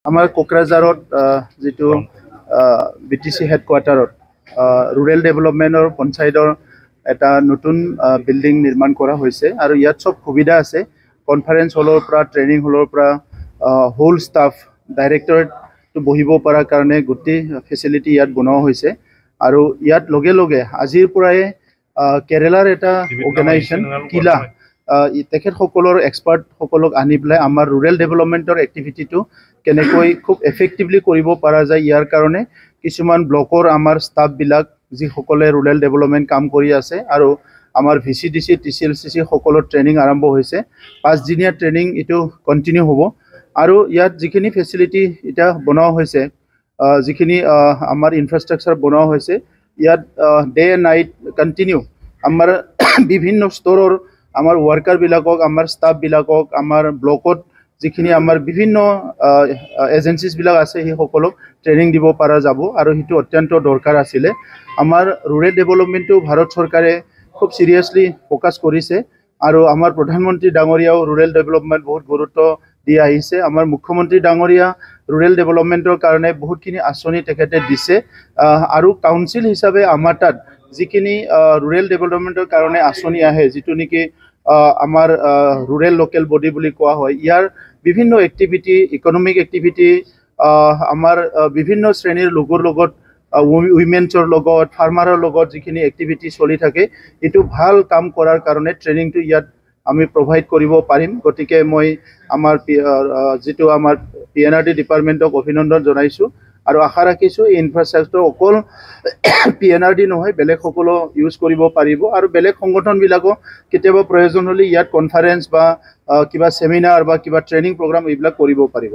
আমাৰ কোকৰাঝাৰত যেটো বিটিসি হেডকোৱাৰ্টাৰত ৰুৰেল ডেভেলপমেন্টৰ পঞ্চায়তৰ এটা নতুন বিল্ডিং নিৰ্মাণ কৰা হৈছে আৰু ইয়াত সব সুবিধা আছে কনফাৰেন্স হলৰ পৰা ট্ৰেনিং হলৰ পৰা হোল ষ্টাফ ডাইৰেক্টৰেট বহিব পৰা কাৰণে গোটেই ফেচিলিটি ইয়াত বনোৱা হৈছে আৰু ইয়াত লগে লগে আজিৰ পৰাই কেৰালাৰ এটা অৰ্গেনাইজেশ্যন কিলা তেখেত সকলৰ এক্সপাৰ্ট সকলক আনি পেলাই আমাৰ ৰুৰেল ডেভেলপমেন্টৰ এক্টিভিটিটো কেনেকৈ খুব এফেক্টিভলি কৰিব পৰা যায় ইয়াৰ কাৰণে কিছুমান ব্লকৰ আমাৰ ষ্টাফ বিলাক যি সকলে ৰুৰেল ডেভেলপমেন্ট কাম কৰি আছে আৰু আমাৰ ভিচিডিসি টিচিএলসিসি সকলৰ ট্ৰেনিং আৰম্ভ হৈছে 5 দিনীয়া ট্ৰেনিং ইটো কন্টিনিউ হ'ব আৰু ইয়াত যিখিনি ফেচিলিটি এটা বনোৱা হৈছে যিখিনি আমাৰ ইনফ্ৰাষ্ট্ৰাকচাৰ বনোৱা হৈছে ইয়াত ডে এণ্ড নাইট কন্টিনিউ আমাৰ বিভিন্ন স্তৰৰ আমাৰ ওয়াৰ্কাৰ বিলাকক আমাৰ ষ্টাফ বিলাকক আমাৰ ব্লকত যিখিনি আমাৰ বিভিন্ন এজেন্সিজ বিলাক আছে সেই সকলক ট্ৰেনিং দিব পৰা যাব আৰু হিটো অত্যন্ত দৰকাৰ আছিল আমাৰ ৰুৰেল ডেভেলপমেন্টটো ভাৰত চৰকাৰে খুব সিৰিয়াসলি ফোকাস কৰিছে আৰু আমাৰ প্ৰধানমন্ত্ৰী ডাঙৰীয়াও ৰুৰেল ডেভেলপমেন্ট বহুত গুৰুত্ব দি আহিছে আমাৰ মুখ্যমন্ত্ৰী ডাঙৰীয়া ৰুৰেল ডেভেলপমেন্টৰ কাৰণে বহুতখিনি আঁচনি তেখেতে দিছে আৰু কাউন্সিল হিচাপে আমাৰ তাত যিখিনি ৰুৰেল ডেভেলপমেন্টৰ কাৰণে আঁচনি আহে যেটো নেকি আমাৰ ৰুৰেল লোকেল বডি বুলি কোৱা হয় ইয়াৰ বিভিন্ন এক্টিভিটি ইকোনমিক এক্টিভিটি আমাৰ বিভিন্ন শ্ৰেণীৰ লোকৰ লগত উইমেনছৰ লগত ফাৰ্মাৰৰ লগত যিখিনি এক্টিভিটি চলি থাকে এটো ভাল কাম কৰাৰ কাৰণে ট্ৰেনিংটো ইয়াত আমি প্ৰভাইড কৰিব পাৰিম গতিকে মই আমাৰ যেটো আমাৰ পিএনআৰডি ডিপাৰ্টমেন্টক অভিনন্দন জনাইছো আৰু আশা ৰাখিছো এই ইনফ্ৰাষ্ট্ৰাকচাৰ অকল পিএনআৰডি নহয় বেলেগ সকলো ইউজ কৰিব পাৰিব আৰু বেলেগ সংগঠন বিলাকো কেতিয়াবা প্ৰয়োজন হলে ইয়াত কনফাৰেন্স বা কিবা সেমিনাৰ বা কিবা ট্ৰেনিং প্ৰগ্ৰাম এইবিলাক কৰিব পাৰিব